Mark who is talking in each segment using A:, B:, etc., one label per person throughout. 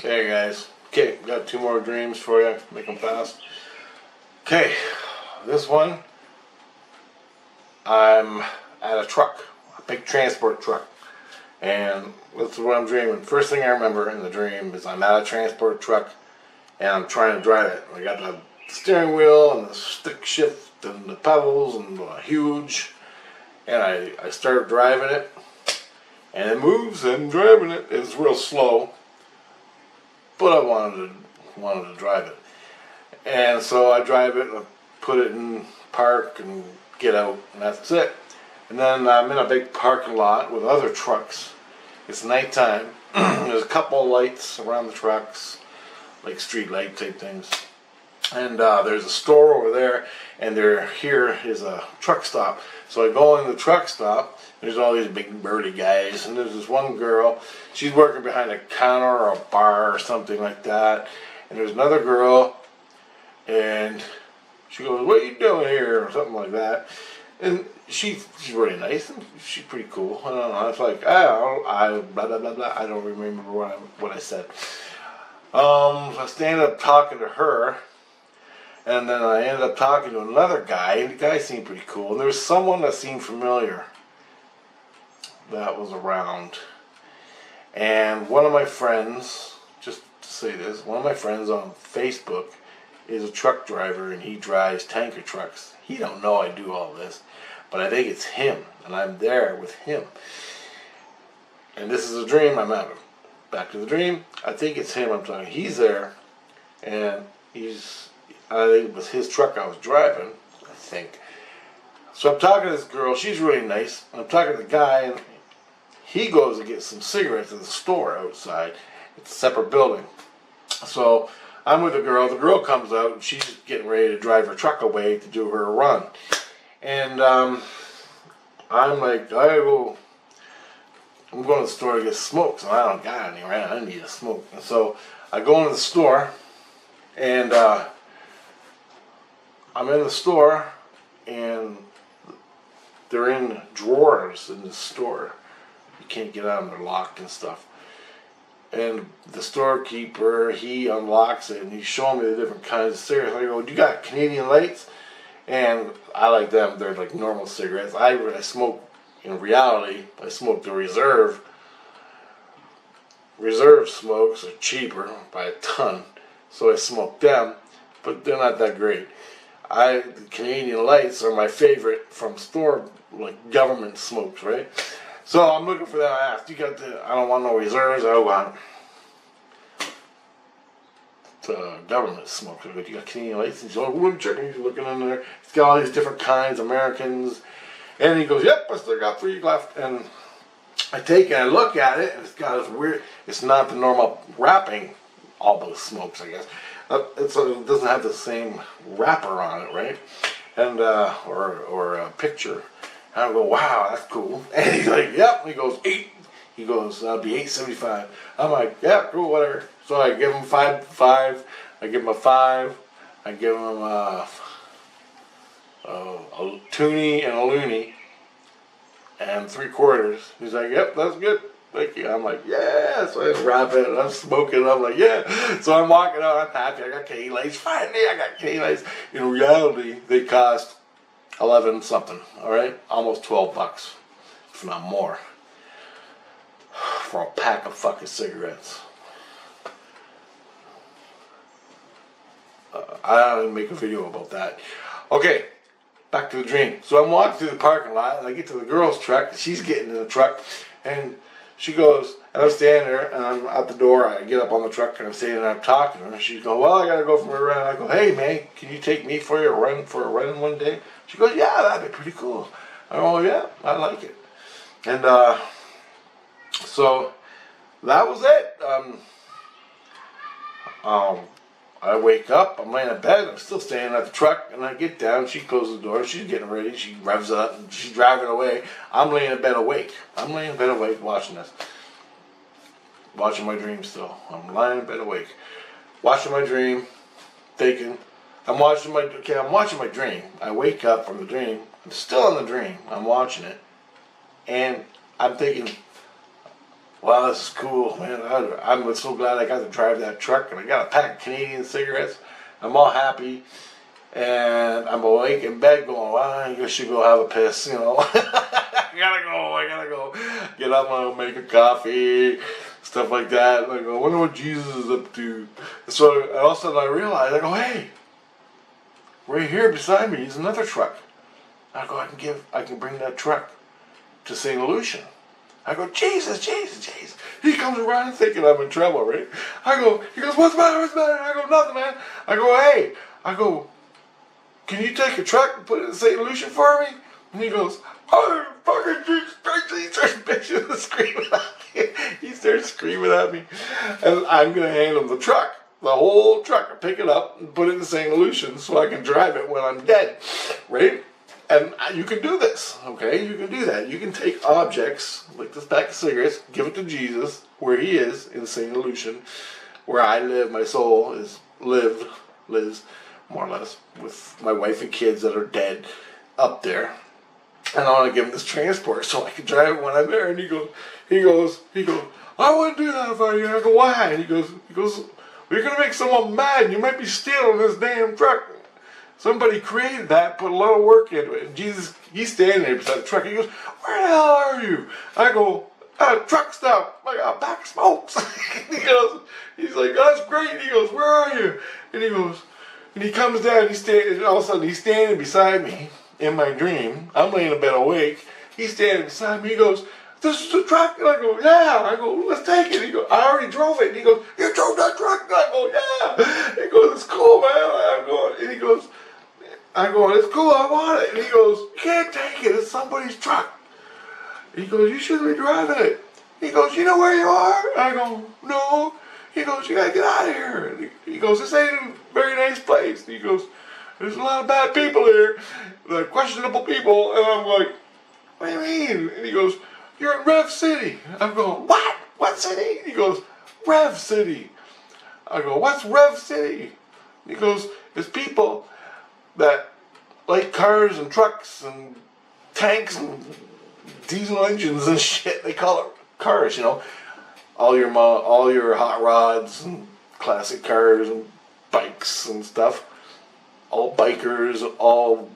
A: Hey guys. Okay, got two more dreams for you. Make them fast. Okay, this one, I'm at a truck, a big transport truck. And this is what I'm dreaming. First thing I remember in the dream is I'm at a transport truck and I'm trying to drive it. I got the steering wheel and the stick shift and the pedals and huge. And I started driving it and it moves and I'm driving it. It's real slow. But I wanted to drive it. And so I drive it, I put it in park and get out, and that's it. And then I'm in a big parking lot with other trucks. It's nighttime. There's a couple of lights around the trucks, like street light type things. And there's a store over there, and here is a truck stop. So I go in the truck stop. There's all these big burly guys, and there's this one girl. She's working behind a counter or a bar or something like that. And there's another girl, and she goes, "What are you doing here?" or something like that. And she's really nice, and she's pretty cool. I don't know. It's like I blah blah blah blah. I don't remember what I said. I stand up talking to her. And then I ended up talking to another guy, and the guy seemed pretty cool. And there was someone that seemed familiar that was around. And one of my friends, just to say this, one of my friends on Facebook is a truck driver, and he drives tanker trucks. He don't know I do all this, but I think it's him, and I'm there with him. And this is a dream I'm having. Back to the dream. I think it's him I'm talking. He's there, and I think it was his truck I was driving, I think. So I'm talking to this girl, she's really nice. I'm talking to the guy, and he goes to get some cigarettes at the store outside. It's a separate building. So I'm with the girl comes out, and she's getting ready to drive her truck away to do her run. And I'm like, I'm going to the store to get smokes, and I don't got any around, I need a smoke. And so I go into the store, and I'm in the store, and they're in drawers in the store. You can't get out, and they're locked and stuff. And the storekeeper, he unlocks it, and he's showing me the different kinds of cigarettes. I go, "You got Canadian Lights?" And I like them. They're like normal cigarettes. I smoke, in reality, I smoke the Reserve. Reserve smokes are cheaper by a ton, so I smoke them, but they're not that great. The Canadian Lights are my favorite from store, like government smokes, right? So I'm looking for that. I asked, I don't want no Reserves, I want government smokes. I go, "You got Canadian Lights?" And he's like, "Oh, I'm checking." He's looking in there. He's got all these different kinds, Americans. And he goes, "Yep, I still got 3 left." And I take it, I look at it, and it's got this weird, it's not the normal wrapping, all those smokes, I guess. It doesn't have the same wrapper on it, right? And or a picture. And I go, "Wow, that's cool." And he's like, "Yep." He goes, "8." He goes, "That'll be $8.75." I'm like, "Yeah, cool, whatever." So I give him five. I give him a 5. I give him a toonie and a loony and 3/4. He's like, "Yep, that's good. Thank you." I'm like, "Yeah." So I wrap it, and I'm smoking, and I'm like, "Yeah." So I'm walking out, I'm happy, I got Canadian Lights. Finally, I got Canadian Lights. In reality, they cost 11 something, alright? Almost $12, if not more, for a pack of fucking cigarettes. I'll make a video about that. Okay, back to the dream. So I'm walking through the parking lot, and I get to the girl's truck, and she's getting in the truck, and she goes, and I'm standing there, and I'm at the door. I get up on the truck, and I'm standing there, I'm talking to her, and she's going, "Well, I gotta go for a run." I go, "Hey, man, can you take me for a run one day?" She goes, "Yeah, that'd be pretty cool." I go, "Oh, yeah, I like it." And so that was it. I wake up, I'm laying in bed, I'm still standing at the truck, and I get down, she closes the door, she's getting ready, she revs up, and she's driving away. I'm laying in bed awake. I'm laying in bed awake watching this. Watching my dream still. I'm lying in bed awake. Watching my dream, thinking, I'm watching my dream. I wake up from the dream, I'm still in the dream, I'm watching it, and I'm thinking, wow, this is cool, man. I'm so glad I got to drive that truck, and I got a pack of Canadian cigarettes. I'm all happy, and I'm awake in bed going, well, I guess you go have a piss, you know. I gotta go. Get up and make a coffee, stuff like that. And I go, I wonder what Jesus is up to. So all of a sudden I realize, I go, hey, right here beside me is another truck. I go, I can bring that truck to St. Lucian. I go, Jesus. He comes around thinking I'm in trouble, right? He goes, what's the matter? I go, nothing, man. I go, hey, can you take a truck and put it in St. Lucian for me? And he goes, oh, fucking Jesus Christ. He starts bitching and screaming at me. He starts screaming at me. And I'm going to hand him the truck, the whole truck. I pick it up and put it in St. Lucian so I can drive it when I'm dead, right? And you can do this, okay? You can do that. You can take objects, like this pack of cigarettes, give it to Jesus, where he is, in St. Lucian, where I live, my soul lives, more or less, with my wife and kids that are dead up there. And I want to give him this transport so I can drive it when I'm there. And he goes, I wouldn't do that if I were you. I go, why? And he goes, well, you're going to make someone mad, and you might be stealing this damn truck. Somebody created that, put a lot of work into it. And Jesus, he's standing there beside the truck. He goes, where the hell are you? I go, truck stop. I got a pack of smokes. He's like, that's great. He goes, where are you? And he goes, and he comes down, and all of a sudden he's standing beside me in my dream. I'm laying in bed awake. He's standing beside me. He goes, this is the truck? And I go, yeah. I go, let's take it. He goes, I already drove it. And he goes, you drove that truck? And I go, yeah. He goes, it's cool, man. I go, it's cool, I want it. And he goes, you can't take it, it's somebody's truck. He goes, you shouldn't be driving it. He goes, you know where you are? I go, no. He goes, you gotta get out of here. And he goes, this ain't a very nice place. And he goes, there's a lot of bad people here, like questionable people. And I'm like, what do you mean? And he goes, you're in Rev City. I'm going, what? What city? He goes, Rev City. I go, what's Rev City? He goes, it's people that like cars and trucks and tanks and diesel engines and shit. They call it cars, you know. All your hot rods and classic cars and bikes and stuff. All bikers, all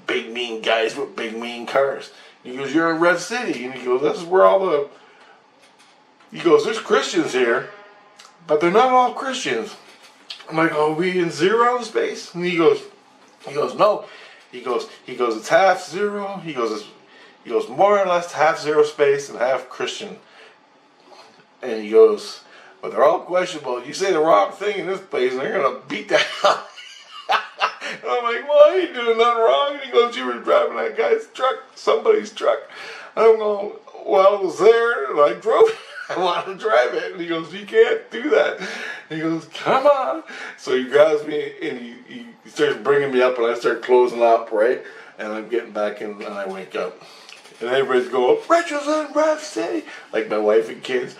A: big mean guys with big mean cars. He goes, you're in Rev City. And he goes, this is where he goes, there's Christians here, but they're not all Christians. I'm like, are we in zero space? And he goes, no. He goes, it's half zero. He goes, more or less half zero space and half Christian. And he goes, but they're all questionable. You say the wrong thing in this place, and they're gonna beat that out. And I'm like, well, I ain't doing nothing wrong. And he goes, you were driving that guy's truck, somebody's truck. And I'm going, well, it was there, and I drove it. I want to drive it. And he goes, you can't do that. And he goes, come on. So he grabs me, and he starts bringing me up, and I start closing up, right? And I'm getting back in, and I wake up. And everybody's going, Rachel's in Rev City. Like my wife and kids.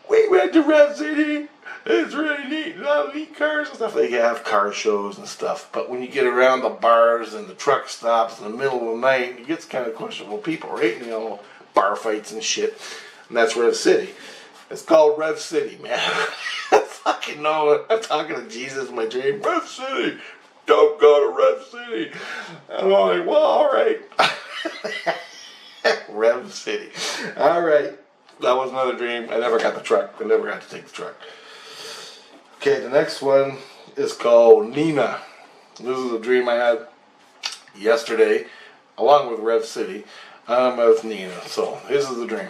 A: We went to Rev City. It's really neat. A lot of neat cars and stuff. They have car shows and stuff. But when you get around the bars and the truck stops in the middle of the night, it gets kind of questionable people, right? You know, bar fights and shit. And that's Rev City. It's called Rev City, man. I fucking know. I'm talking to Jesus in my dream. Rev City. Don't go to Rev City. And I'm like, well, all right. Rev City. All right. That was another dream. I never got the truck. I never got to take the truck. Okay, the next one is called Nina. This is a dream I had yesterday, along with Rev City. I'm with Nina. So, this is the dream.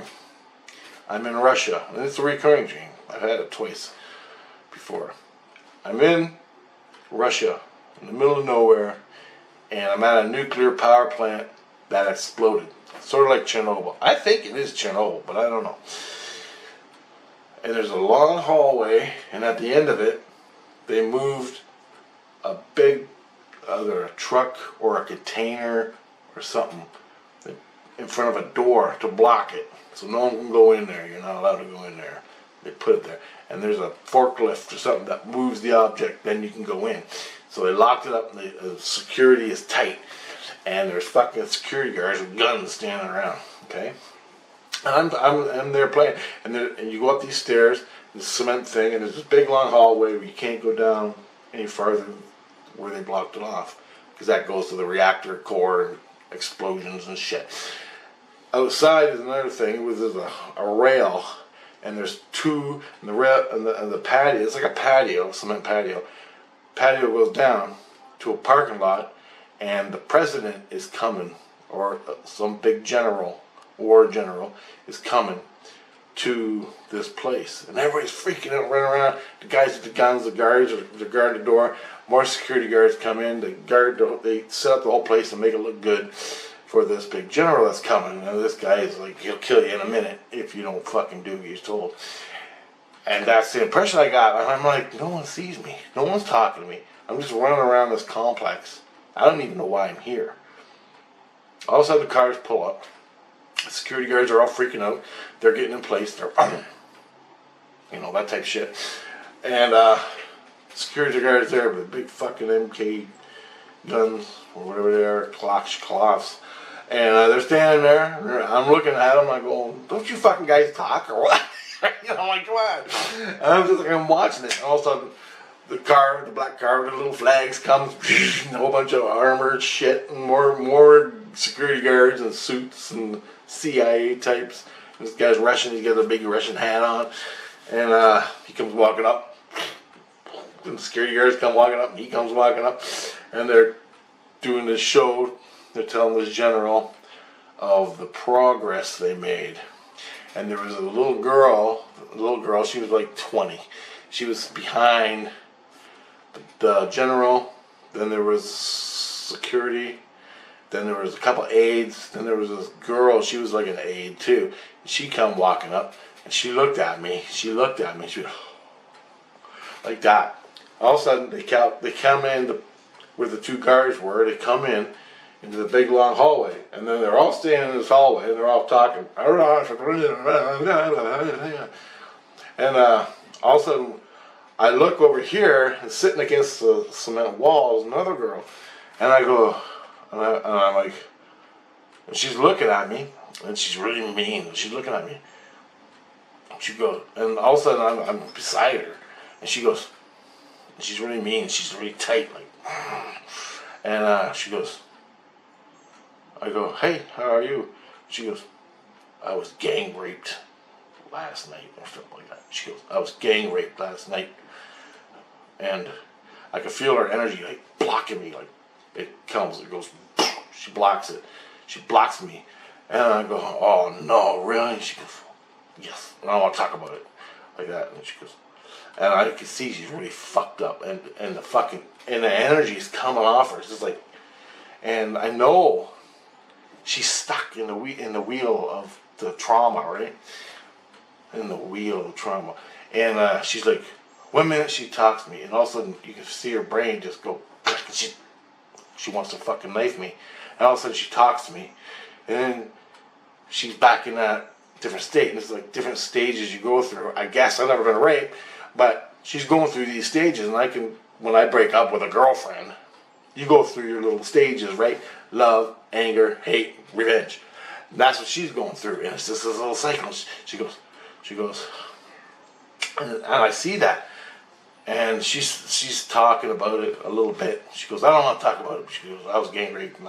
A: I'm in Russia, and it's a recurring dream. I've had it twice before. I'm in Russia, in the middle of nowhere, and I'm at a nuclear power plant that exploded. Sort of like Chernobyl. I think it is Chernobyl, but I don't know. And there's a long hallway, and at the end of it, they moved a big, either a truck or a container or something in front of a door to block it. So no one can go in there. You're not allowed to go in there. They put it there. And there's a forklift or something that moves the object, then you can go in. So they locked it up, and the security is tight. And there's fucking security guards with guns standing around, okay? And I'm there playing, and you go up these stairs, this cement thing, and there's this big long hallway where you can't go down any farther where they blocked it off, because that goes to the reactor core and explosions and shit. Outside is another thing, where there's a rail, and there's two, and the rail and the patio. It's like a patio, cement patio. Patio goes down to a parking lot, and the president is coming, or some big general, war general, is coming to this place, and everybody's freaking out, running around. The guys with the guns, the guards, they guard the door. More security guards come in. They set up the whole place to make it look good for this big general that's coming. And this guy is like, he'll kill you in a minute if you don't fucking do what you're told. And that's the impression I got. And I'm like, no one sees me. No one's talking to me. I'm just running around this complex. I don't even know why I'm here. All of a sudden the cars pull up. The security guards are all freaking out. They're getting in place. They're, you know, that type of shit. And security guards there with big fucking MK guns or whatever they are, cloths. And they're standing there. I'm looking at them. I go, don't you fucking guys talk or what? You know, I'm like, come on. And I'm just like, I'm watching it. And all of a sudden, the black car with the little flags comes, and a whole bunch of armored shit, and more security guards and suits and CIA types. This guy's Russian. He's got a big Russian hat on, and he comes walking up. And the security guards come walking up, and he comes walking up, and they're doing this show. They're telling this general of the progress they made. And there was a little girl, she was like 20. She was behind the general, then there was security, then there was a couple aides, then there was this girl, she was like an aide too. And she come walking up, and she looked at me, she went, like that. All of a sudden, they come in where the two guards were, they come in into the big long hallway, and then they're all standing in this hallway, and they're all talking. And all of a sudden, I look over here, and sitting against the cement wall is another girl. And I go, and I'm like, and she's looking at me, and she's really mean. She's looking at me. She goes, and all of a sudden, I'm beside her, and she goes, and she's really mean, she's really tight, like, and she goes, I go, hey, how are you? She goes, I was gang raped last night, or something like that. She goes, I was gang raped last night. And I could feel her energy, like, blocking me, like, it goes, she blocks it. She blocks me. And I go, oh, no, really? And she goes, yes, and I want to talk about it, like that. And she goes, and I can see she's really fucked up, and the energy's coming off her. It's just like, and I know she's stuck in the wheel of the trauma, right? In the wheel of trauma. And she's like, 1 minute she talks to me, and all of a sudden you can see her brain just go, she wants to fucking knife me. And all of a sudden she talks to me, and then she's back in that different state. And it's like different stages you go through. I guess I've never been raped, but she's going through these stages, and when I break up with a girlfriend, you go through your little stages, right? Love, anger, hate, revenge. And that's what she's going through, and it's just this little cycle. She goes, and I see that, and she's talking about it a little bit. She goes, I don't want to talk about it. She goes, I was gang raped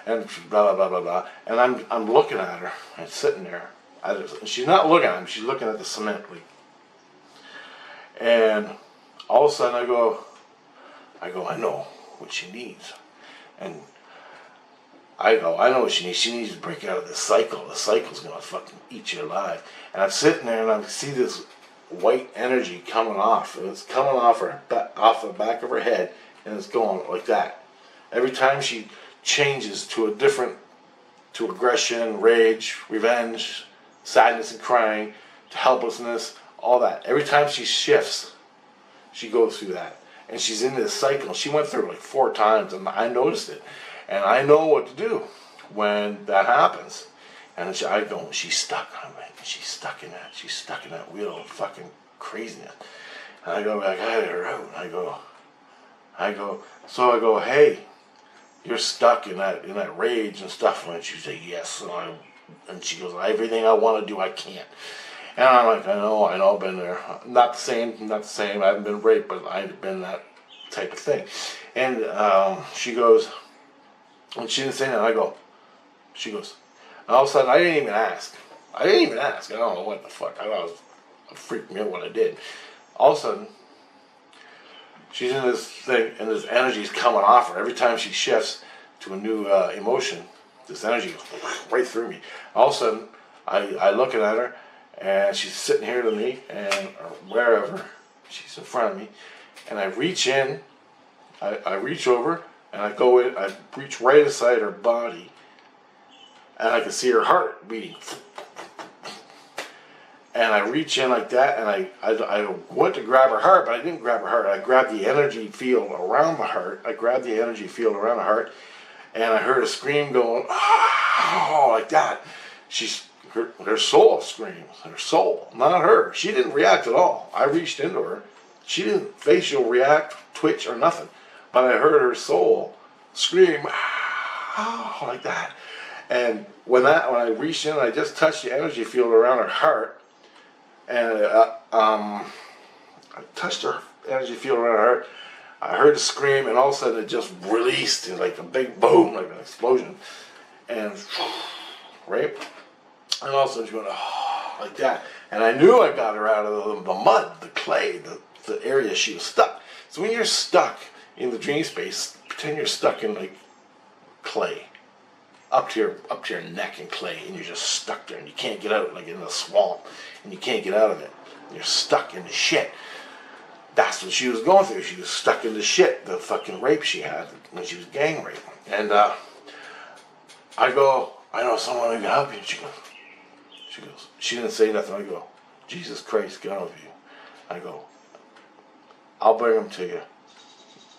A: and blah blah blah blah blah. And I'm looking at her and sitting there. She's not looking at me. She's looking at the cement, like. And all of a sudden I go, I know what she needs. And I know what she needs. She needs to break out of this cycle. The cycle's gonna fucking eat you alive. And I'm sitting there and I see this white energy coming off. And it's coming off the back of her head, and it's going like that. Every time she changes to aggression, rage, revenge, sadness and crying, to helplessness, all that. Every time she shifts, she goes through that. And she's in this cycle. She went through it like 4 times, and I noticed it. And I know what to do when that happens. And I go, she's stuck on me. She's stuck in that. She's stuck in that wheel of fucking craziness. And I go, I got her out. And I go, hey, you're stuck in that rage and stuff. And she say, yes. And And she goes, everything I want to do, I can't. And I'm like, I know, I've been there. Not the same. I haven't been raped, but I've been that type of thing. And she goes, and she didn't say that. She goes, and all of a sudden, I didn't even ask. I don't know what the fuck. I thought it freaked me out what I did. All of a sudden, she's in this thing, and this energy's coming off her. Every time she shifts to a new emotion, this energy goes right through me. All of a sudden, I looking at her, and she's sitting here to me, and or wherever, she's in front of me, and I reach in, I reach over, and I go in, I reach right inside her body, and I can see her heart beating. And I reach in like that, and I went to grab her heart, but I didn't grab her heart. I grabbed the energy field around the heart. And I heard a scream going, oh, like that. Her soul screams, her soul, not her. She didn't react at all. I reached into her. She didn't facial react, twitch, or nothing. But I heard her soul scream, oh, like that. And when I reached in, I just touched the energy field around her heart. And I touched her energy field around her heart. I heard a scream, and all of a sudden it just released, like a big boom, like an explosion. And right? And all of a sudden she went, oh, like that. And I knew I got her out of the mud, the clay, the area she was stuck. So when you're stuck in the dream space, pretend you're stuck in like clay. Up to your neck in clay, and you're just stuck there, and you can't get out, like in a swamp, and you can't get out of it. You're stuck in the shit. That's what she was going through. She was stuck in the shit, the fucking rape she had when she was gang raped. And I go, I know someone who can help you. She didn't say nothing. I go, Jesus Christ, get out of you. I go, I'll bring him to you.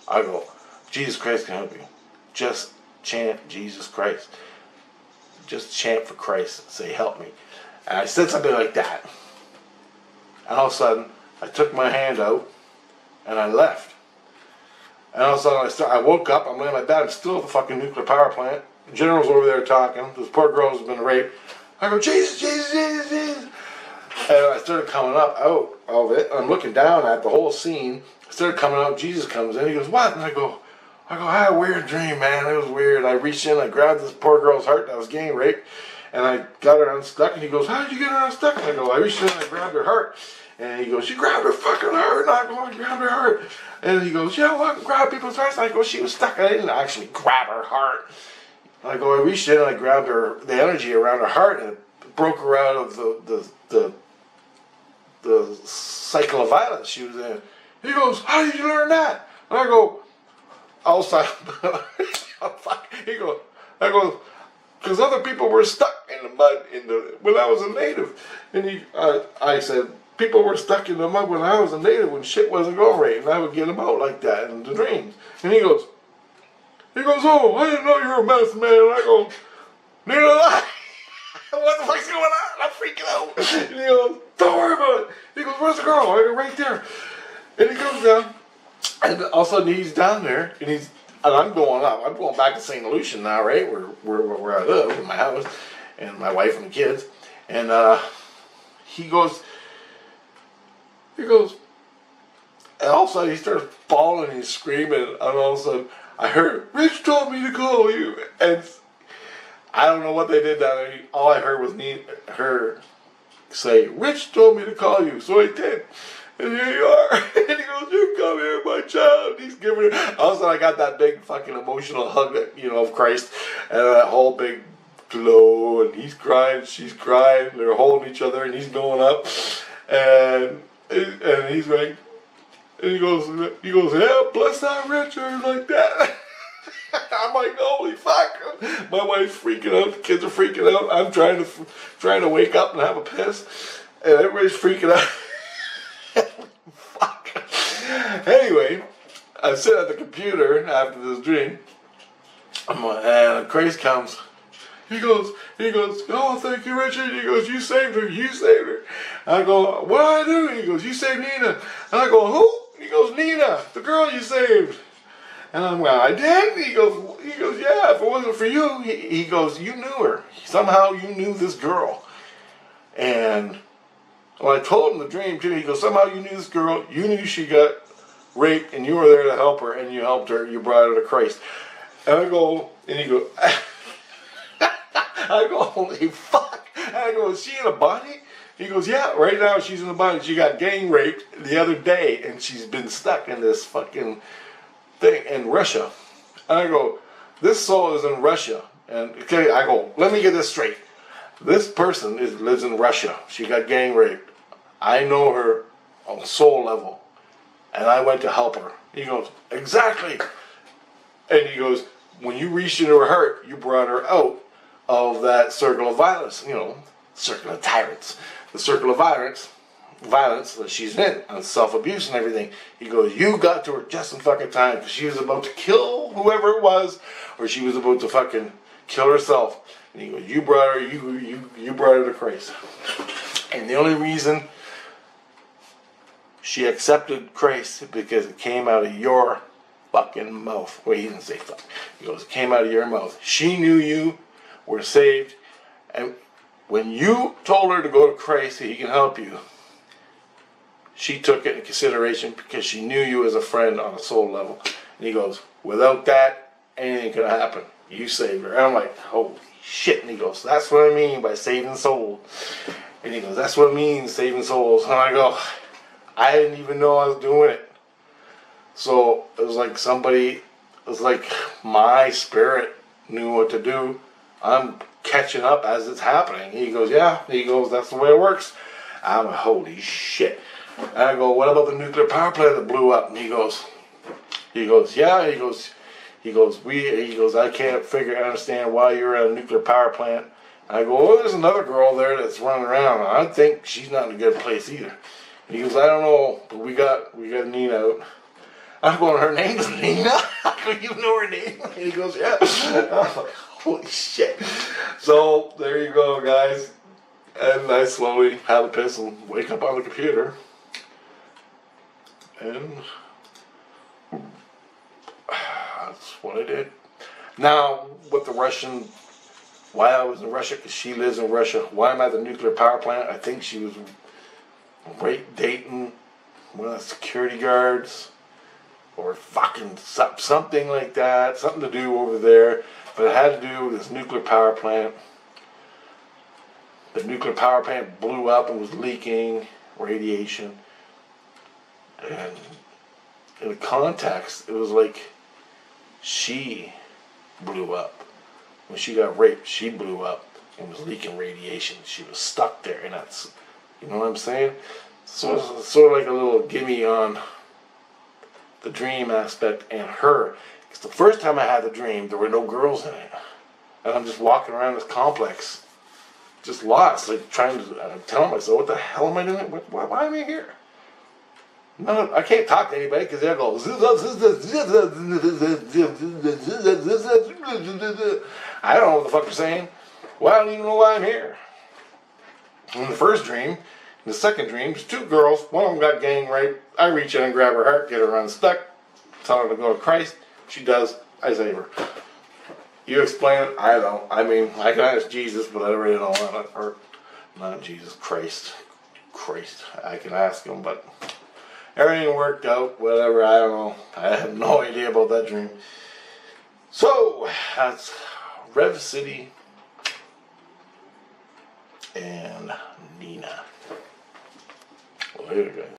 A: I go, Jesus Christ can help you. Just chant Jesus Christ. Just chant for Christ. Say, help me. And I said something like that. And all of a sudden, I took my hand out and I left. And all of a sudden, I woke up. I'm laying in my bed. I'm still at the fucking nuclear power plant. The general's over there talking. This poor girl has been raped. I go, Jesus, Jesus, Jesus, Jesus. And I started coming up out of it. I'm looking down at the whole scene. I started coming out. Jesus comes in. He goes, what? And I go, I had a weird dream, man. It was weird. I reached in, I grabbed this poor girl's heart that was getting raped, and I got her unstuck. And he goes, how did you get her unstuck? And I go, I reached in, I grabbed her heart. And he goes, you grabbed her fucking heart. And I go, I grabbed her heart. And he goes, yeah, well, I can grab people's hearts. And I go, she was stuck. I didn't actually grab her heart. And I go, I reached in, and I grabbed the energy around her heart, and it broke her out of the cycle of violence she was in. He goes, how did you learn that? And I go, outside. He goes, I go, because other people were stuck in the mud when I was a native. And I said, people were stuck in the mud when I was a native when shit wasn't going right, and I would get them out like that in the dreams. And he goes, oh, I didn't know you were a medicine man. And I go, neither did I. What the fuck's going on? I'm freaking out. And he goes, don't worry about it. He goes, where's the girl? I go, right there. And he goes down. And all of a sudden he's down there, and I'm going up. I'm going back to St. Lucian now, right, where I live, in my house, and my wife and the kids. And he goes, and all of a sudden he starts bawling and he's screaming, and all of a sudden I heard, Rich told me to call you. And I don't know what they did down there. All I heard was her say, Rich told me to call you, so I did. And here you are. And he goes, you come here, my child. And he's giving her. Also, I got that big fucking emotional hug, of Christ. And that whole big glow. And he's crying, she's crying. They're holding each other, and he's going up. And he's like, and he goes, yeah, bless that Richard, like that. I'm like, holy fuck. My wife's freaking out. The kids are freaking out. I'm trying to wake up and have a piss. And everybody's freaking out. Fuck. Anyway, I sit at the computer after this dream, and Grace comes. He goes, oh, thank you, Richard. He goes, you saved her. I go, what did I do? He goes, you saved Nina. And I go, who? He goes, Nina, the girl you saved. And I'm going, I did? He goes, yeah, if it wasn't for you, he goes, you knew her. Somehow you knew this girl. And when I told him the dream too, he goes, somehow you knew this girl, you knew she got raped, and you were there to help her, and you helped her, you brought her to Christ. And I go, and he goes, I go, holy fuck. And I go, is she in a body? He goes, yeah, right now she's in the body. She got gang raped the other day, and she's been stuck in this fucking thing in Russia. And I go, this soul is in Russia. And okay, I go, let me get this straight. This person lives in Russia. She got gang raped. I know her on soul level, and I went to help her. He goes, exactly. And he goes, when you reached into her heart, you brought her out of that circle of violence, you know, circle of tyrants, the circle of violence that she's in, and self-abuse and everything. He goes, you got to her just in fucking time, because she was about to kill whoever it was, or she was about to fucking kill herself. And he goes, you brought her, you brought her to Christ. And the only reason she accepted Christ is because it came out of your fucking mouth. Well, he didn't say fuck. He goes, it came out of your mouth. She knew you were saved, and when you told her to go to Christ so he can help you, she took it in consideration because she knew you as a friend on a soul level. And he goes, without that, anything could happen. You saved her. And I'm like, holy shit. And he goes, that's what I mean by saving souls. And he goes, that's what it means, saving souls. And I go, I didn't even know I was doing it. So it was like it was like my spirit knew what to do. I'm catching up as it's happening. He goes, yeah. He goes, that's the way it works. I'm like, holy shit. And I go, what about the nuclear power plant that blew up? And he goes, yeah. He goes, I can't understand why you're at a nuclear power plant. And I go, well, there's another girl there that's running around. I think she's not in a good place either. And he goes, I don't know, but we got Nina out. I'm going, her name is Nina? You know her name? And he goes, yeah. I'm like, holy shit. So there you go, guys. And I slowly had a piss and wake up on the computer. And that's what I did. Now, with the Russian, why I was in Russia, because she lives in Russia. Why I'm at the nuclear power plant? I think she was dating one of the security guards, or fucking something like that, something to do over there. But it had to do with this nuclear power plant. The nuclear power plant blew up and was leaking radiation. And in the context, it was like she blew up. When she got raped, she blew up and was leaking radiation. She was stuck there, and that's, you know what I'm saying? So it's sort of like a little gimme on the dream aspect and her. Because the first time I had the dream, there were no girls in it. And I'm just walking around this complex, just lost, like trying to, I'm telling myself, what the hell am I doing? Why am I here? No, I can't talk to anybody because they'll go, I don't know what the fuck they're saying. Well, I don't even know why I'm here. In the first dream, in the second dream, there's two girls. One of them got gang raped. I reach in and grab her heart, get her unstuck, tell her to go to Christ. She does. I save her. You explain it? I don't. I mean, I can ask Jesus, but I really don't want it. Or not Jesus, Christ. I can ask him, but everything worked out. Whatever. I don't know. I have no idea about that dream. So that's Rev City and Nina. Well, here we go.